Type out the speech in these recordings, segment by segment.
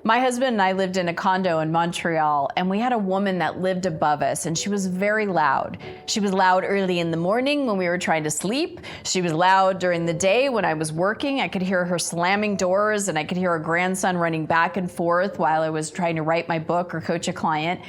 My husband and I lived in a condo in Montreal, and we had a woman that lived above us, and she was very loud. She was loud early in the morning when we were trying to sleep. She was loud during the day when I was working. I could hear her slamming doors, and I could hear our grandson running back and forth while I was trying to write my book or coach a client.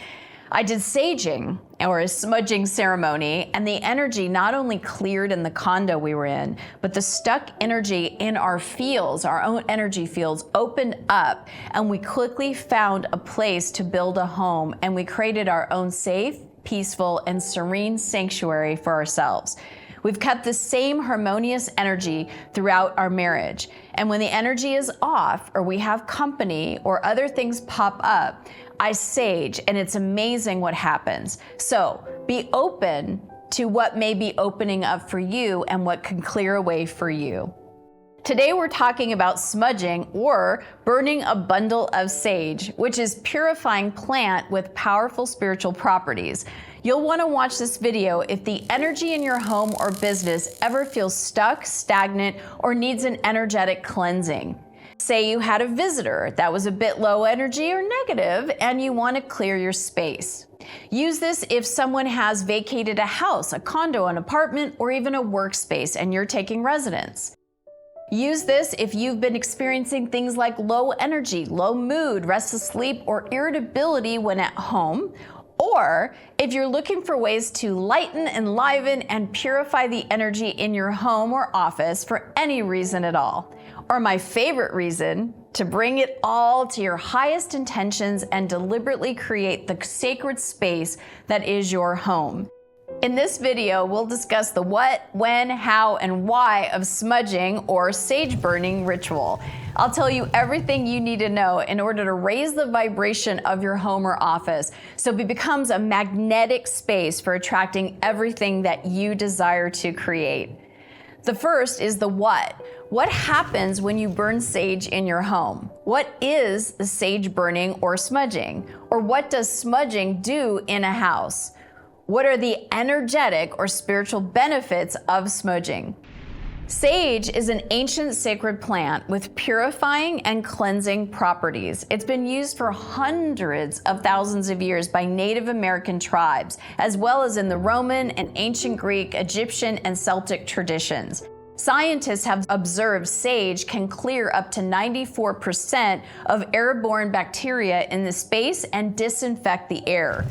I did saging, or a smudging ceremony, and the energy not only cleared in the condo we were in, but the stuck energy in our fields, our own energy fields, opened up, and we quickly found a place to build a home, and we created our own safe, peaceful, and serene sanctuary for ourselves. We've kept the same harmonious energy throughout our marriage. And when the energy is off, or we have company, or other things pop up, I sage, and it's amazing what happens. So be open to what may be opening up for you and what can clear away for you. Today we're talking about smudging, or burning a bundle of sage, which is purifying plant with powerful spiritual properties. You'll want to watch this video if the energy in your home or business ever feels stuck, stagnant, or needs an energetic cleansing. Say you had a visitor that was a bit low energy or negative, and you want to clear your space. Use this if someone has vacated a house, a condo, an apartment, or even a workspace, and you're taking residence. Use this if you've been experiencing things like low energy, low mood, restless sleep, or irritability when at home, or if you're looking for ways to lighten, enliven, and purify the energy in your home or office for any reason at all. Or my favorite reason, to bring it all to your highest intentions and deliberately create the sacred space that is your home. In this video, we'll discuss the what, when, how, and why of smudging or sage burning ritual. I'll tell you everything you need to know in order to raise the vibration of your home or office so it becomes a magnetic space for attracting everything that you desire to create. The first is the what. What happens when you burn sage in your home? What is the sage burning or smudging? Or what does smudging do in a house? What are the energetic or spiritual benefits of smudging? Sage is an ancient sacred plant with purifying and cleansing properties. It's been used for hundreds of thousands of years by Native American tribes, as well as in the Roman and ancient Greek, Egyptian, and Celtic traditions. Scientists have observed sage can clear up to 94% of airborne bacteria in the space and disinfect the air.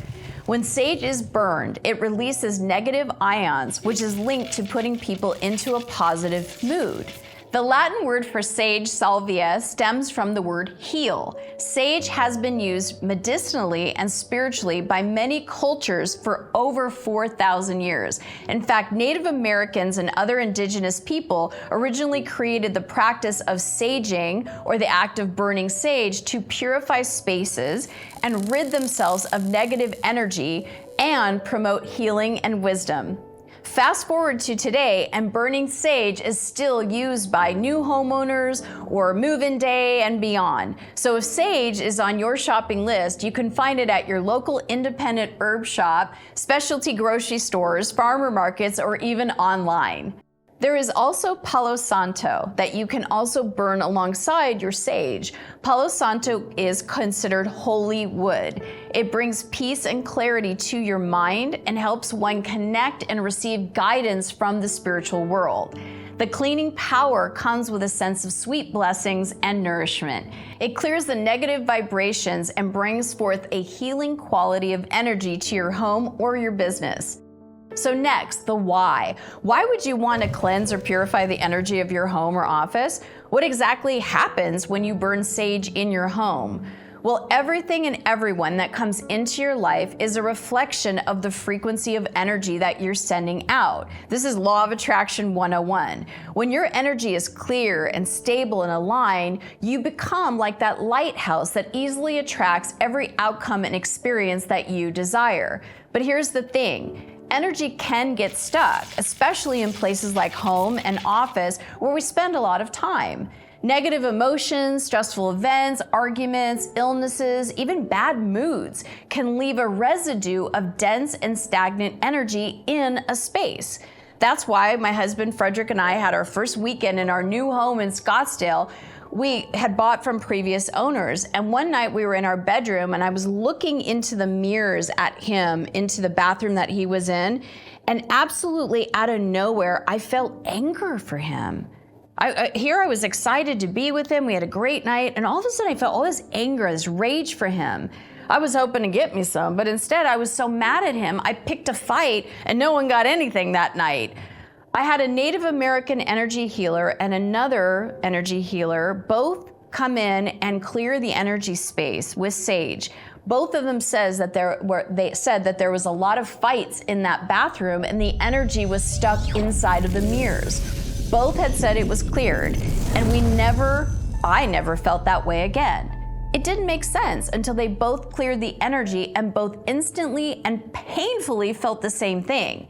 When sage is burned, it releases negative ions, which is linked to putting people into a positive mood. The Latin word for sage, salvia, stems from the word heal. Sage has been used medicinally and spiritually by many cultures for over 4,000 years. In fact, Native Americans and other indigenous people originally created the practice of saging, or the act of burning sage, to purify spaces and rid themselves of negative energy and promote healing and wisdom. Fast forward to today, and burning sage is still used by new homeowners or move-in day and beyond. So if sage is on your shopping list, you can find it at your local independent herb shop, specialty grocery stores, farmer markets, or even online. There is also Palos Santo that you can also burn alongside your sage. Palos Santo is considered holy wood. It brings peace and clarity to your mind and helps one connect and receive guidance from the spiritual world. The cleaning power comes with a sense of sweet blessings and nourishment. It clears the negative vibrations and brings forth a healing quality of energy to your home or your business. So next, the why. Why would you want to cleanse or purify the energy of your home or office? What exactly happens when you burn sage in your home? Well, everything and everyone that comes into your life is a reflection of the frequency of energy that you're sending out. This is Law of Attraction 101. When your energy is clear and stable and aligned, you become like that lighthouse that easily attracts every outcome and experience that you desire. But here's the thing. Energy can get stuck, especially in places like home and office where we spend a lot of time. Negative emotions, stressful events, arguments, illnesses, even bad moods can leave a residue of dense and stagnant energy in a space. That's why my husband Frederick and I had our first weekend in our new home in Scottsdale. we had bought from previous owners. And one night we were in our bedroom and I was looking into the mirrors at him, into the bathroom that he was in. And absolutely out of nowhere, I felt anger for him. Here I was excited to be with him. We had a great night. And all of a sudden I felt all this anger, this rage for him. I was hoping to get me some, but instead I was so mad at him, I picked a fight and no one got anything that night. I had a Native American energy healer and another energy healer both come in and clear the energy space with sage. Both of them said that there was a lot of fights in that bathroom and the energy was stuck inside of the mirrors. Both had said it was cleared, and I never felt that way again. It didn't make sense until they both cleared the energy and both instantly and painfully felt the same thing.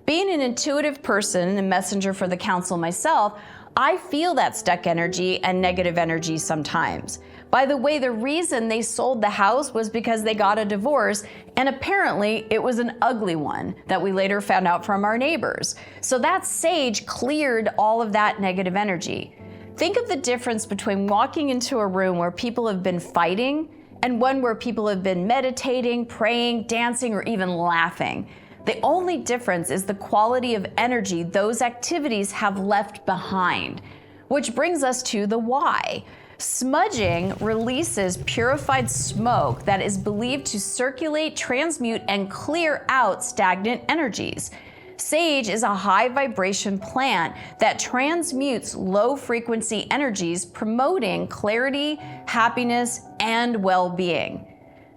Being an intuitive person and messenger for the council myself, I feel that stuck energy and negative energy sometimes. By the way, the reason they sold the house was because they got a divorce, and apparently it was an ugly one that we later found out from our neighbors. So that sage cleared all of that negative energy. Think of the difference between walking into a room where people have been fighting and one where people have been meditating, praying, dancing, or even laughing. The only difference is the quality of energy those activities have left behind. Which brings us to the why. Smudging releases purified smoke that is believed to circulate, transmute, and clear out stagnant energies. Sage is a high vibration plant that transmutes low frequency energies, promoting clarity, happiness, and well-being.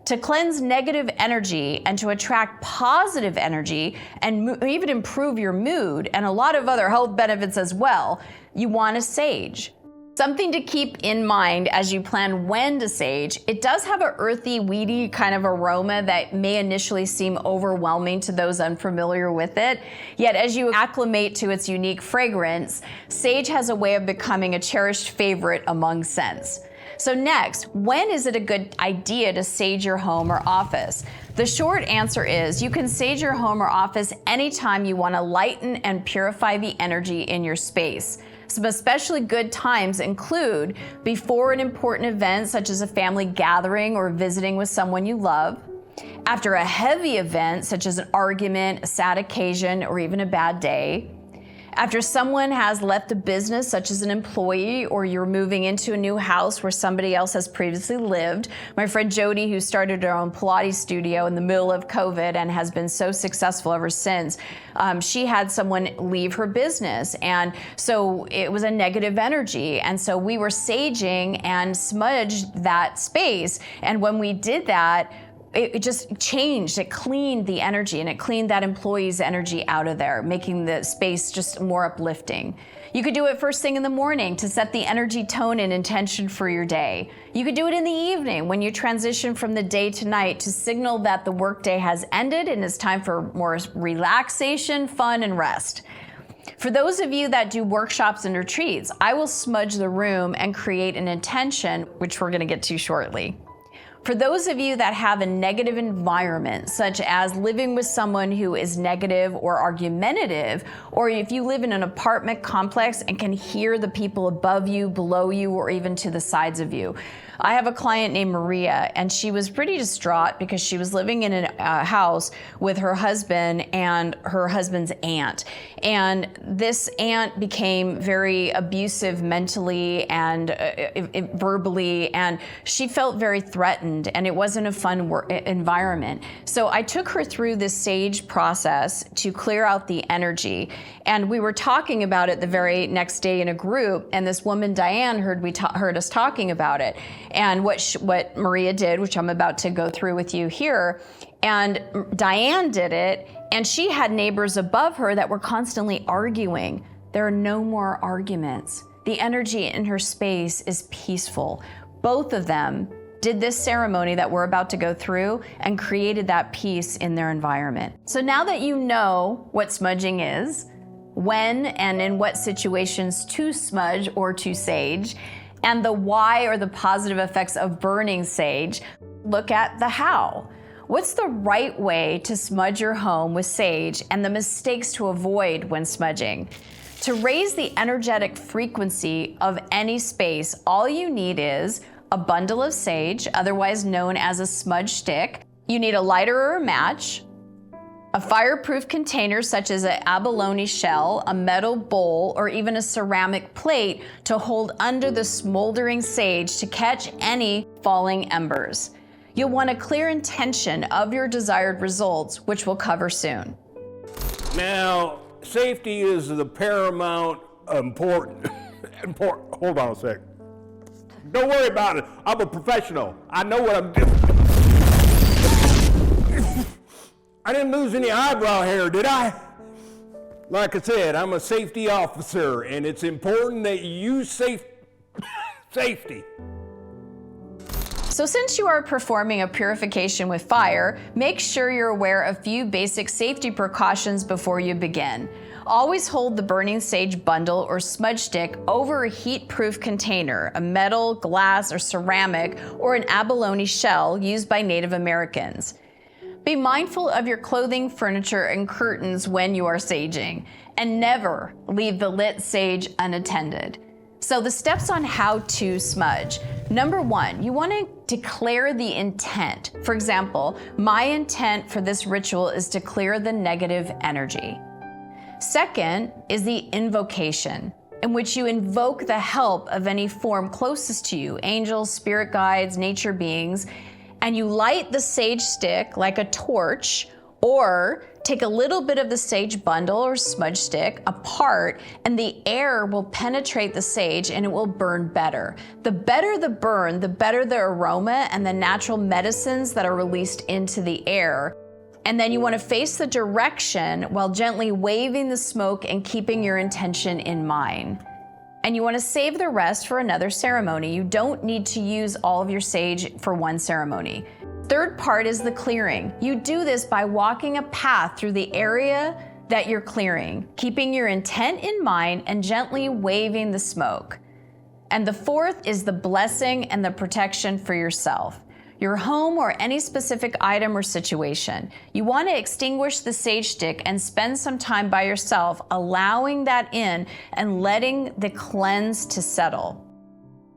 To cleanse negative energy and to attract positive energy and even improve your mood and a lot of other health benefits as well, you want a sage. Something to keep in mind as you plan when to sage, it does have an earthy, weedy kind of aroma that may initially seem overwhelming to those unfamiliar with it. Yet as you acclimate to its unique fragrance, sage has a way of becoming a cherished favorite among scents. So next, when is it a good idea to sage your home or office? The short answer is you can sage your home or office anytime you want to lighten and purify the energy in your space. Some especially good times include before an important event such as a family gathering or visiting with someone you love, after a heavy event such as an argument, a sad occasion, or even a bad day, after someone has left a business such as an employee or you're moving into a new house where somebody else has previously lived. My friend Jody, who started her own Pilates studio in the middle of COVID and has been so successful ever since, she had someone leave her business, and so it was a negative energy, and so we were saging and smudged that space, and when we did that, it just changed, it cleaned the energy, and it cleaned that employee's energy out of there, making the space just more uplifting. You could do it first thing in the morning to set the energy tone and intention for your day. You could do it in the evening when you transition from the day to night to signal that the workday has ended and it's time for more relaxation, fun, and rest. For those of you that do workshops and retreats, I will smudge the room and create an intention, which we're gonna get to shortly. For those of you that have a negative environment, such as living with someone who is negative or argumentative, or if you live in an apartment complex and can hear the people above you, below you, or even to the sides of you. I have a client named Maria, and she was pretty distraught because she was living in a house with her husband and her husband's aunt. And this aunt became very abusive mentally and verbally, and she felt very threatened, and it wasn't a fun environment. So I took her through this sage process to clear out the energy. And we were talking about it the very next day in a group, and this woman, Diane, heard us talking about it. And what Maria did, which I'm about to go through with you here, and Diane did it, and she had neighbors above her that were constantly arguing. There are no more arguments. The energy in her space is peaceful. Both of them did this ceremony that we're about to go through and created that peace in their environment. So now that you know what smudging is, when and in what situations to smudge or to sage, and the why or the positive effects of burning sage, look at the how. What's the right way to smudge your home with sage and the mistakes to avoid when smudging? To raise the energetic frequency of any space, all you need is a bundle of sage, otherwise known as a smudge stick. You need a lighter or a match, a fireproof container such as an abalone shell, a metal bowl, or even a ceramic plate to hold under the smoldering sage to catch any falling embers. You'll want a clear intention of your desired results, which we'll cover soon. Now, safety is the paramount important. Hold on a sec. Don't worry about it. I'm a professional. I know what I'm doing. I didn't lose any eyebrow hair, did I? Like I said, I'm a safety officer, and it's important that you use safety. So since you are performing a purification with fire, make sure you're aware of a few basic safety precautions before you begin. Always hold the burning sage bundle or smudge stick over a heat-proof container, a metal, glass, or ceramic, or an abalone shell used by Native Americans. Be mindful of your clothing, furniture, and curtains when you are saging, and never leave the lit sage unattended. So the steps on how to smudge. Number 1, you want to declare the intent. For example, my intent for this ritual is to clear the negative energy. Second is the invocation, in which you invoke the help of any form closest to you, angels, spirit guides, nature beings, and you light the sage stick like a torch, or take a little bit of the sage bundle or smudge stick apart, and the air will penetrate the sage and it will burn better. The better the burn, the better the aroma and the natural medicines that are released into the air. And then you want to face the direction while gently waving the smoke and keeping your intention in mind. And you want to save the rest for another ceremony. You don't need to use all of your sage for one ceremony. Third part is the clearing. You do this by walking a path through the area that you're clearing, keeping your intent in mind and gently waving the smoke. And the fourth is the blessing and the protection for yourself, your home, or any specific item or situation. You want to extinguish the sage stick and spend some time by yourself, allowing that in and letting the cleanse to settle.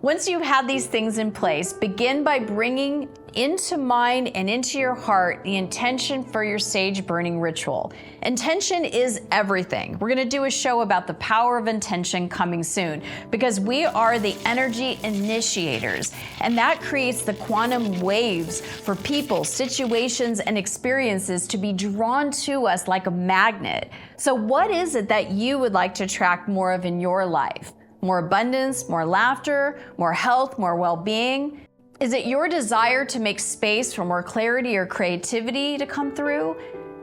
Once you've had these things in place, begin by bringing into mind and into your heart the intention for your sage burning ritual. Intention is everything. We're going to do a show about the power of intention coming soon, because we are the energy initiators, and that creates the quantum waves for people, situations, and experiences to be drawn to us like a magnet. So what is it that you would like to attract more of in your life? More abundance, more laughter, more health, more well-being? Is it your desire to make space for more clarity or creativity to come through?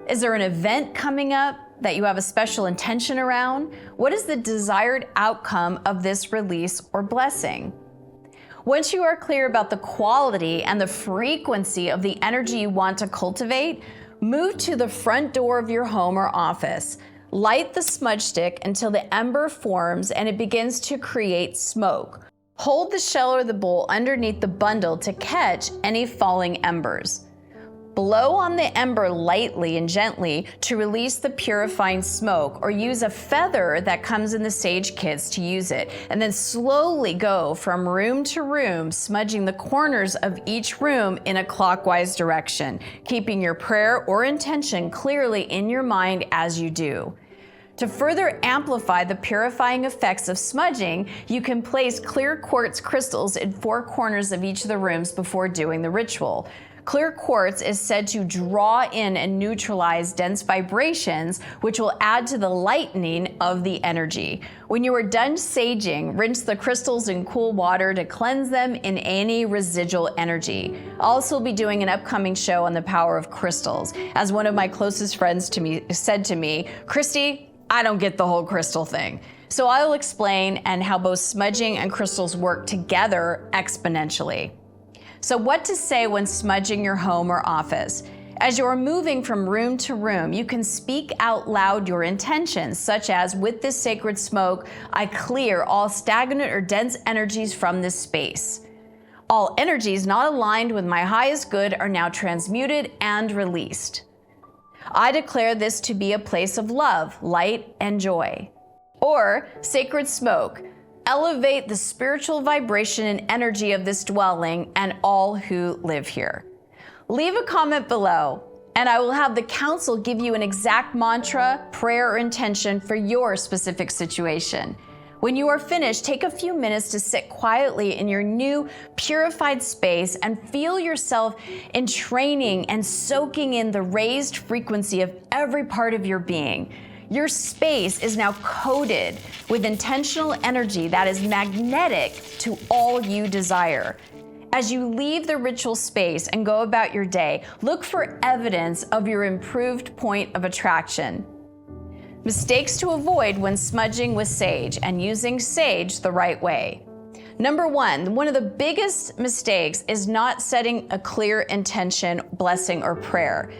Is there an event coming up that you have a special intention around? What is the desired outcome of this release or blessing? Once you are clear about the quality and the frequency of the energy you want to cultivate, move to the front door of your home or office. Light the smudge stick until the ember forms and it begins to create smoke. Hold the shell or the bowl underneath the bundle to catch any falling embers. Blow on the ember lightly and gently to release the purifying smoke, or use a feather that comes in the sage kits to use it, and then slowly go from room to room, smudging the corners of each room in a clockwise direction, keeping your prayer or intention clearly in your mind as you do. To further amplify the purifying effects of smudging, you can place clear quartz crystals in 4 corners of each of the rooms before doing the ritual. Clear quartz is said to draw in and neutralize dense vibrations, which will add to the lightening of the energy. When you are done saging, rinse the crystals in cool water to cleanse them in any residual energy. I'll also be doing an upcoming show on the power of crystals. As one of my closest friends said to me, Christy, I don't get the whole crystal thing. So I'll explain and how both smudging and crystals work together exponentially. So what to say when smudging your home or office? As you're moving from room to room, you can speak out loud your intentions, such as, with this sacred smoke, I clear all stagnant or dense energies from this space. All energies not aligned with my highest good are now transmuted and released. I declare this to be a place of love, light, and joy. Or sacred smoke. Elevate the spiritual vibration and energy of this dwelling and all who live here. Leave a comment below, and I will have the council give you an exact mantra, prayer, or intention for your specific situation. When you are finished, take a few minutes to sit quietly in your new purified space and feel yourself entraining and soaking in the raised frequency of every part of your being. Your space is now coated with intentional energy that is magnetic to all you desire. As you leave the ritual space and go about your day, look for evidence of your improved point of attraction. Mistakes to avoid when smudging with sage and using sage the right way. Number one of the biggest mistakes is not setting a clear intention, blessing, or prayer.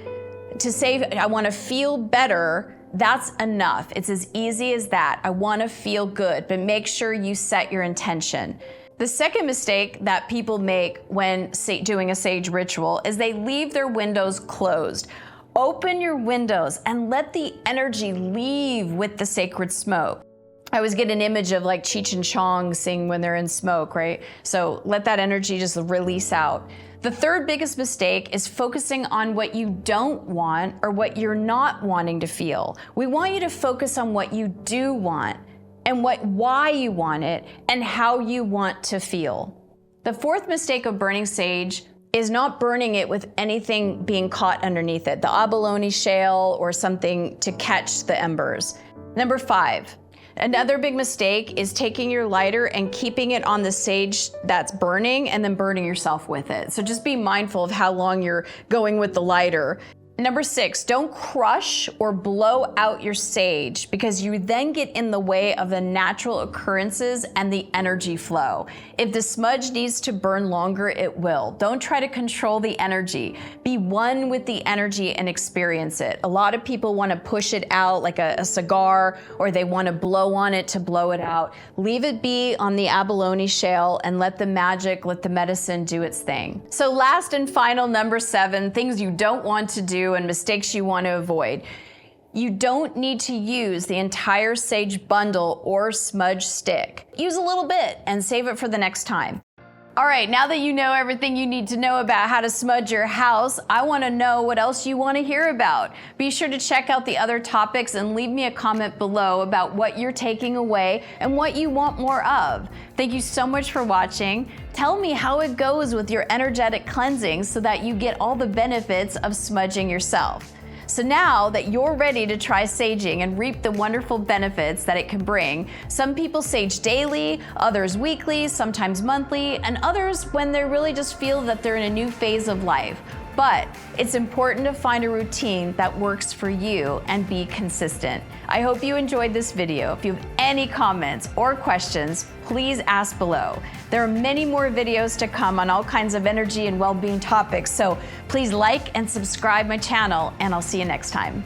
To say, I want to feel better, that's enough. It's as easy as that. I want to feel good, but make sure you set your intention. The second mistake that people make when doing a sage ritual is they leave their windows closed. Open your windows and let the energy leave with the sacred smoke. I always get an image of like Cheech and Chong sing when they're in smoke, right? So let that energy just release out. The third biggest mistake is focusing on what you don't want or what you're not wanting to feel. We want you to focus on what you do want and why you want it and how you want to feel. The fourth mistake of burning sage is not burning it with anything being caught underneath it, the abalone shale or something to catch the embers. Number 5, another big mistake is taking your lighter and keeping it on the sage that's burning and then burning yourself with it. So just be mindful of how long you're going with the lighter. Number 6, don't crush or blow out your sage because you then get in the way of the natural occurrences and the energy flow. If the smudge needs to burn longer, it will. Don't try to control the energy. Be one with the energy and experience it. A lot of people want to push it out like a cigar, or they want to blow on it to blow it out. Leave it be on the abalone shale and let the magic, let the medicine do its thing. So last and final, number 7, things you don't want to do and mistakes you want to avoid. You don't need to use the entire sage bundle or smudge stick. Use a little bit and save it for the next time. All right, now that you know everything you need to know about how to smudge your house, I want to know what else you want to hear about. Be sure to check out the other topics and leave me a comment below about what you're taking away and what you want more of. Thank you so much for watching. Tell me how it goes with your energetic cleansing so that you get all the benefits of smudging yourself. So now that you're ready to try saging and reap the wonderful benefits that it can bring, some people sage daily, others weekly, sometimes monthly, and others when they really just feel that they're in a new phase of life. But it's important to find a routine that works for you and be consistent. I hope you enjoyed this video. If you have any comments or questions, please ask below. There are many more videos to come on all kinds of energy and well-being topics, so please like and subscribe my channel, and I'll see you next time.